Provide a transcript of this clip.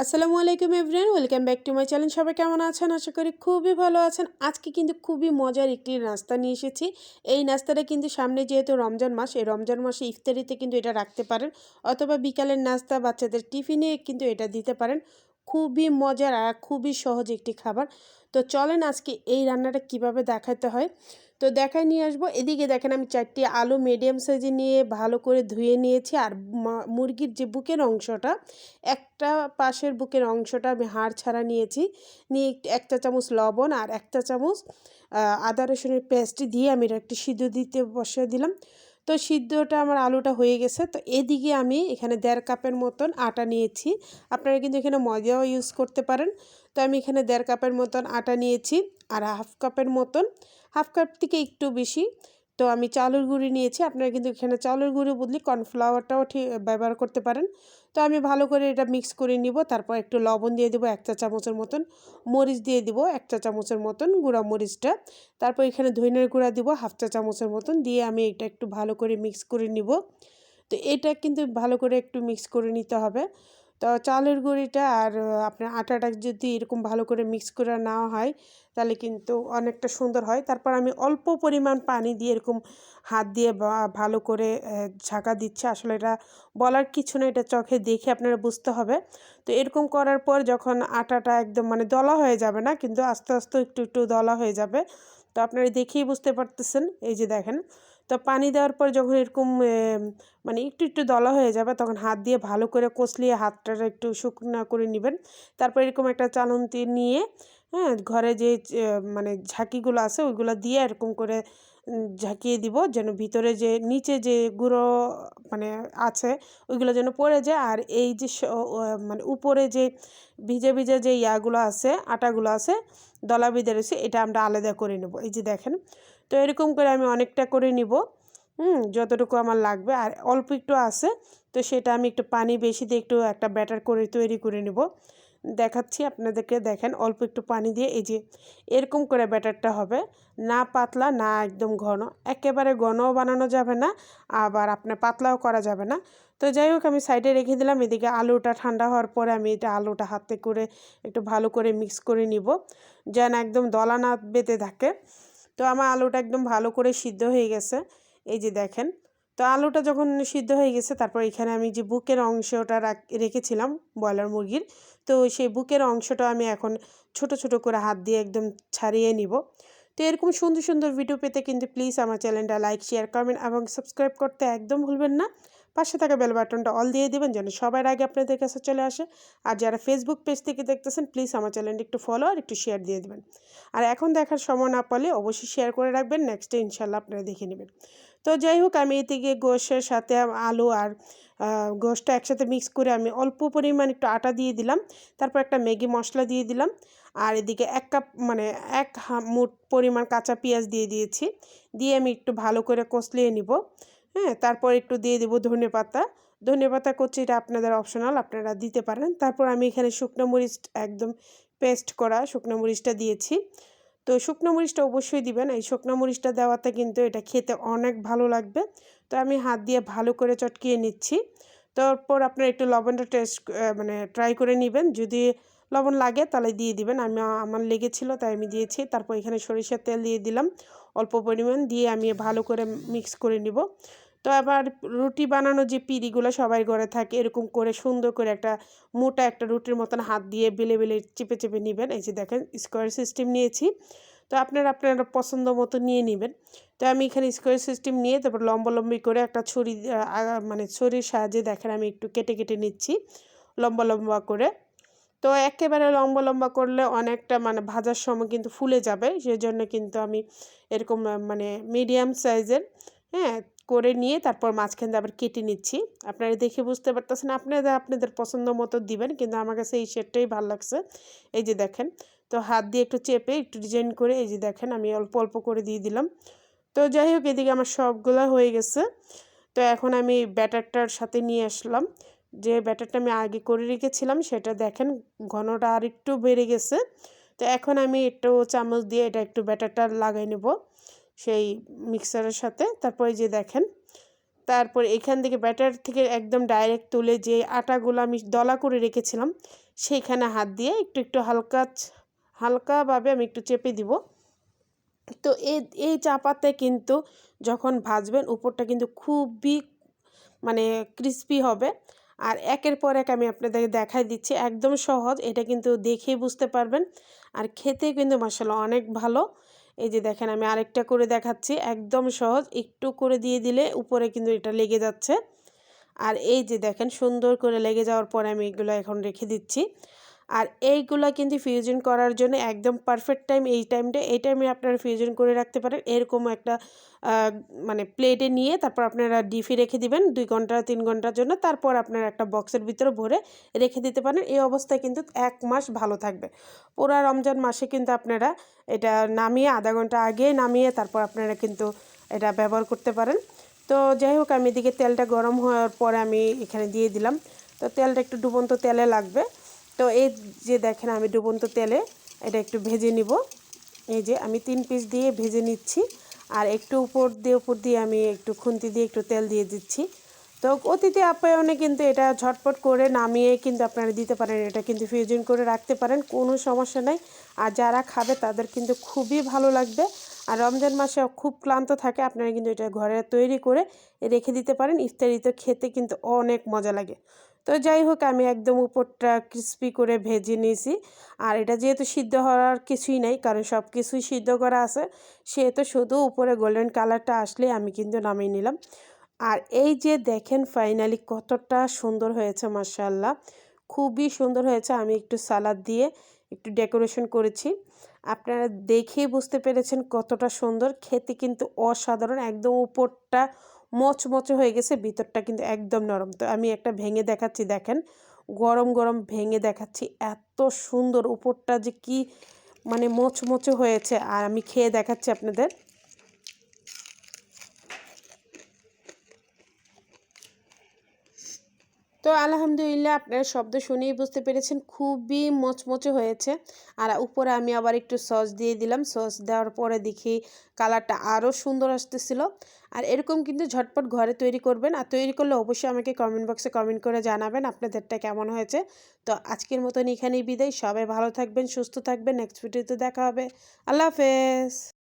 আসসালামু আলাইকুম everyone, welcome back to my channel. সবাই কেমন আছেন? আশা করি খুবই ভালো আছেন। আজকে কিন্তু খুবই মজার একটি নাস্তা নিয়ে এসেছি। এই নাস্তাটা কিন্তু সামনে যেহেতু রমজান মাস, এই রমজান মাসে ইফতারিতে কিন্তু এটা রাখতে পারেন, অথবা বিকালের নাস্তা বাচ্চাদের টিফিনে কিন্তু এটা দিতে পারেন। খুবই মজার আর খুবই সহজ একটি খাবার। তো চলেন আজকে এই রান্নাটা কিভাবে দেখাতে হয় তো দেখায় নিয়ে আসবো। এদিকে দেখেন আমি 4টি আলু মিডিয়াম সাইজে নিয়ে ভালো করে ধুয়ে নিয়েছি। আর মুরগির যে বুকের অংশটা, একটা পাশের বুকের অংশটা আমি হাড় ছাড়া নিয়েছি। নিয়ে এক চা চামচ লবণ আর এক চা চামচ আদা রসুনের পেস্ট দিয়ে আমি এটা একটু সিদ্ধ দিতে বসিয়ে দিলাম। তো সিদ্ধটা আমার আলুটা হয়ে গেছে। তো এদিকে আমি এখানে 1.5 কাপের মতন আটা নিয়েছি। আপনারা কিন্তু এখানে ময়দাও ইউজ করতে পারেন। তো আমি এখানে 1.5 কাপের মতন আটা নিয়েছি। আর হাফ কাপ থেকে একটু বেশি তো আমি চালের গুঁড়ি নিয়েছি। আপনারা কিন্তু এখানে চালের গুঁড়ি বদলে কর্নফ্লাওয়ারটাও ব্যবহার করতে পারেন। তো আমি ভালো করে এটা মিক্স করে নিব। তারপর একটু লবণ দিয়ে দেবো 1 চা চামচের মতন, মরিচ দিয়ে দিব 1 চা চামচের মতন গুঁড়া মরিচটা। তারপর এখানে ধনিয়ার গুঁড়া দিব হাফ চা চামচের মতন, দিয়ে আমি এটা একটু ভালো করে মিক্স করে নিব। তো এটা কিন্তু ভালো করে একটু মিক্স করে নিতে হবে। তো চালের গুঁড়িটা আর আপনার আটাটা যদি এরকম ভালো করে মিক্স করে নেওয়া হয় তাহলে কিন্তু অনেকটা সুন্দর হয়। তারপর আমি অল্প পরিমাণ পানি দিয়ে এরকম হাত দিয়ে ভালো করে ঝাঁকা দিচ্ছি। আসলে এটা বলার কিছু না, এটা চোখে দেখে আপনারা বুঝতে হবে। তো এরকম করার পর যখন আটাটা একদম মানে দলা হয়ে যাবে না, কিন্তু আস্তে আস্তে একটু একটু দলা হয়ে যাবে। তো আপনারা দেখেই বুঝতে পারতেছেন, এই যে দেখেন। তো পানি দেওয়ার পর যখন এরকম মানে একটু একটু দলা হয়ে যাবে, তখন হাত দিয়ে ভালো করে কষলিয়ে হাতটা একটু শুকনা করে নেবেন। তারপর এরকম একটা চালন্তি নিয়ে, হ্যাঁ, ঘরে যে মানে ঝাঁকিগুলো আছে ওইগুলো দিয়ে এরকম করে ঝাঁকিয়ে দিব, যেন ভিতরে যে নিচে যে গুঁড়ো মানে আছে ওইগুলো যেন পড়ে যায়। আর এই যে মানে উপরে যে ভিজে ভিজে যে ইয়াগুলো আছে, আটাগুলো আছে, দলা বেঁধে রয়েছে, এটা আমরা আলাদা করে নেব। এই যে দেখেন। তো এরকম করে আমি অনেকটা করে নিব, যতটুকু আমার লাগবে। আর অল্প একটু আছে, তো সেটা আমি একটু পানি বেশি দিয়ে একটু একটা ব্যাটার করে তৈরি করে নেব। দেখাচ্ছি আপনাদেরকে, দেখেন অল্প একটু পানি দিয়ে এই যে এরকম করে ব্যাটারটা হবে, না পাতলা না একদম ঘন, একেবারে ঘনও বানানো যাবে না, আবার আপনার পাতলাও করা যাবে না। তো যাই হোক, আমি সাইডে রেখে দিলাম। এদিকে আলুটা ঠান্ডা হওয়ার পরে আমি এটা আলুটা হাতে করে একটু ভালো করে মিক্স করে নিব, যেন একদম দলা না বেঁধে থাকে। তো আমার আলুটা একদম ভালো করে সিদ্ধ হয়ে গেছে, এই যে দেখেন। তো আলুটা যখন সিদ্ধ হয়ে গেছে, তারপর এখানে আমি যে বুকের অংশটা রেখেছিলাম ব্রয়লার মুরগির, তো সেই বুকের অংশটা আমি এখন ছোট ছোট করে হাত দিয়ে একদম ছাড়িয়ে নিব। তো এরকম সুন্দর সুন্দর ভিডিও পেতে কিন্তু প্লিজ আমার চ্যানেলটা লাইক, শেয়ার, কমেন্ট এবং সাবস্ক্রাইব করতে একদম ভুলবেন না। পাশে থাকা বেল বাটনটা অল দিয়ে দেবেন যেন সবার আগে আপনাদের কাছে চলে আসে। আর যারা ফেসবুক পেজ থেকে দেখতেছেন, প্লিজ আমার চ্যানেলটা একটু ফলো আর একটু শেয়ার দিয়ে দেবেন। আর এখন দেখার সময় না পেলে অবশ্যই শেয়ার করে রাখবেন, নেক্সটে ইনশাল্লাহ আপনারা দেখে নেবেন। তো যাই হোক, আমি এদিকে গোশের সাথে আলু আর গোশটা একসাথে মিক্স করে আমি অল্প পরিমাণ একটু আটা দিয়ে দিলাম। তারপর একটা ম্যাগি মশলা দিয়ে দিলাম। আর এদিকে 1 কাপ মানে 1 মুঠ পরিমাণ কাঁচা পেঁয়াজ দিয়ে দিয়েছি। দিয়ে আমি একটু ভালো করে কষলিয়ে নিব। হ্যাঁ, তারপর একটু দিয়ে দেবো ধনেপাতা। ধনেপাতা কুচিটা আপনাদের অপশনাল, আপনারা দিতে পারেন। তারপর আমি এখানে শুকনো মরিচ, একদম পেস্ট করা শুকনো মরিচটা দিয়েছি। তো শুকনো মরিচটা অবশ্যই দিবেন, এই শুকনো মরিচটা দেওয়াতে কিন্তু এটা খেতে অনেক ভালো লাগবে। তো আমি হাত দিয়ে ভালো করে চটকিয়ে নিচ্ছি। তারপর আপনার একটু লবণটা মানে ট্রাই করে নেবেন, যদি লবণ লাগে তাহলে দিয়ে দিবেন। আমার লেগেছিল তাই আমি দিয়েছি। তারপর এখানে সরিষার তেল দিয়ে দিলাম অল্প পরিমাণ, দিয়ে আমি ভালো করে মিক্স করে নিব। তো আবার রুটি বানানো যে পিঁড়িগুলো সবাই ঘরে থাকে, এরকম করে সুন্দর করে একটা মোটা একটা রুটির মতন হাত দিয়ে বেলে বেলে চেপে চেপে নেবেন। এই যে দেখেন স্কোয়ার সিস্টেম নিয়েছি। তো আপনারা পছন্দ মতো নিয়ে নেবেন। তো আমি এখানে স্কোয়ার সিস্টেম নিয়ে তারপর লম্বালম্বি করে একটা ছুরি মানে ছুরির সাহায্যে দেখেন আমি একটু কেটে কেটে নিচ্ছি লম্বা লম্বা করে। তো একেবারে লম্বা লম্বা করলে অনেকটা মানে ভাজার সময় কিন্তু ফুলে যাবে, সেজন্য কিন্তু আমি এরকম মানে মিডিয়াম সাইজের, হ্যাঁ, করে নিয়ে তারপর মাঝখান দিয়ে আবার কেটে নিচ্ছি। আপনারা দেখে বুঝতে পারতেছেন, আপনারা আপনাদের পছন্দ মতো দিবেন, কিন্তু আমার কাছে এই শেপটাই ভালো লাগছে। এই যে দেখেন। তো হাত দিয়ে একটু চেপে একটু ডিজাইন করে এই যে দেখেন আমি অল্প অল্প করে দিয়ে দিলাম। তো যাই হোক, এদিকে আমার সবগুলো হয়ে গেছে। তো এখন আমি ব্যাটারটার সাথে নিয়ে আসলাম, যে ব্যাটারটা আমি আগে করে রেখেছিলাম সেটা দেখেন ঘনটা আর একটু বেড়ে গেছে। তো এখন আমি একটু চামচ দিয়ে এটা একটু ব্যাটারটা লাগাই নেব সেই মিক্সারের সাথে। তারপরে যে দেখেন তারপর এখান থেকে ব্যাটার থেকে একদম ডাইরেক্ট তুলে যে আটাগুলো আমি দলা করে রেখেছিলাম সেইখানে হাত দিয়ে একটু একটু হালকাভাবে আমি একটু চেপে দিব। তো এই চাপাতে কিন্তু যখন ভাজবেন উপরটা কিন্তু খুবই মানে ক্রিস্পি হবে। আর একের পর এক আমি আপনাদেরকে দেখাই দিচ্ছি, একদম সহজ, এটা কিন্তু দেখেই বুঝতে পারবেন। আর খেতে কিন্তু মাশাআল্লাহ অনেক ভালো। এই যে দেখেন আমি আরেকটা করে দেখাচ্ছি, একদম সহজ, একটু করে দিয়ে দিলে উপরে কিন্তু এটা লেগে যাচ্ছে। আর এই যে দেখেন সুন্দর করে লেগে যাওয়ার পরে আমি এগুলো এখন রেখে দিচ্ছি। আর এইগুলা কিন্তু ফিউশন করার জন্য একদম পারফেক্ট টাইম এই টাইমে আপনারা ফিউশন করে রাখতে পারেন। এরকম একটা মানে প্লেটে নিয়ে তারপর আপনারা ডিপে রেখে দিবেন 2 ঘন্টা 3 ঘন্টার জন্য। তারপর আপনারা একটা বক্সের ভিতরে ভরে রেখে দিতে পারেন। এই অবস্থায় কিন্তু 1 মাস ভালো থাকবে। পুরা রমজান মাসে কিন্তু আপনারা এটা নামিয়ে আধা ঘন্টা আগে নামিয়ে তারপর আপনারা কিন্তু এটা ব্যবহার করতে পারেন। তো যাই হোক আমি এদিকে তেলটা গরম হওয়ার পরে আমি এখানে দিয়ে দিলাম। তো তেলটা একটু ডুবন্ত তেলে লাগবে। তো এই যে দেখেন আমি ডুবন্ত তেলে এটা একটু ভেজে নিব। এই যে আমি 3 পিস দিয়ে ভেজে নিচ্ছি। আর একটু উপর দিয়ে আমি একটু খুন্তি দিয়ে একটু তেল দিয়ে দিচ্ছি। তো অতিথি আপ্যায়নে কিন্তু এটা ঝটপট করে নামিয়ে কিন্তু আপনারা দিতে পারেন। এটা কিন্তু ফ্রিজিং করে রাখতে পারেন, কোনো সমস্যা নাই। আর যারা খাবে তাদের কিন্তু খুবই ভালো লাগবে। আর রমজান মাসে খুব ক্লান্ত থাকে, আপনারা কিন্তু এটা ঘরে তৈরি করে রেখে দিতে পারেন। ইফতারিতে খেতে কিন্তু অনেক মজা লাগে। তো যাই হোক আমি একদম উপরটা ক্রিস্পি করে ভেজে নিয়েছি। আর এটা যেহেতু সিদ্ধ হওয়ার কিছুই নাই, কারণ সব কিছুই সিদ্ধ করা আছে, সেহেতু শুধু উপরে গোল্ডেন কালারটা আসলে আমি কিন্তু নামিয়ে নিলাম। আর এই যে দেখেন ফাইনালি কতটা সুন্দর হয়েছে, মাশাআল্লাহ খুবই সুন্দর হয়েছে। আমি একটু সালাদ দিয়ে একটু ডেকোরেশন করেছি, আপনারা দেখেই বুঝতে পেরেছেন কতটা সুন্দর। খেতে কিন্তু অসাধারণ, একদম উপরটা মচমচে হয়ে গেছে, ভিতরটা কিন্তু একদম নরম। তো আমি একটা ভেঙে দেখাচ্ছি, দেখেন গরম গরম ভেঙে দেখাচ্ছি, এত সুন্দর উপরটা যে কি মানে মচমচে হয়েছে। আর আমি খেয়ে দেখাচ্ছি আপনাদের। তো আলহামদুলিল্লাহ আপনারা শব্দ শুনেই বুঝতে পেরেছেন খুবই মচমচে হয়েছে। আর উপরে আমি আবার একটু সস দিয়ে দিলাম, সস দেওয়ার পরে দেখি কালারটা আরও সুন্দর আসতেছিল। আর এরকম কিন্তু ঝটপট ঘরে তৈরি করবেন, আর তৈরি করলে অবশ্যই আমাকে কমেন্ট বক্সে কমেন্ট করে জানাবেন আপনাদেরটা কেমন হয়েছে। তো আজকের মতন এখানেই বিদায়, সবাই ভালো থাকবেন, সুস্থ থাকবেন, নেক্সট ভিডিওতে দেখা হবে। আল্লাহ হাফেজ।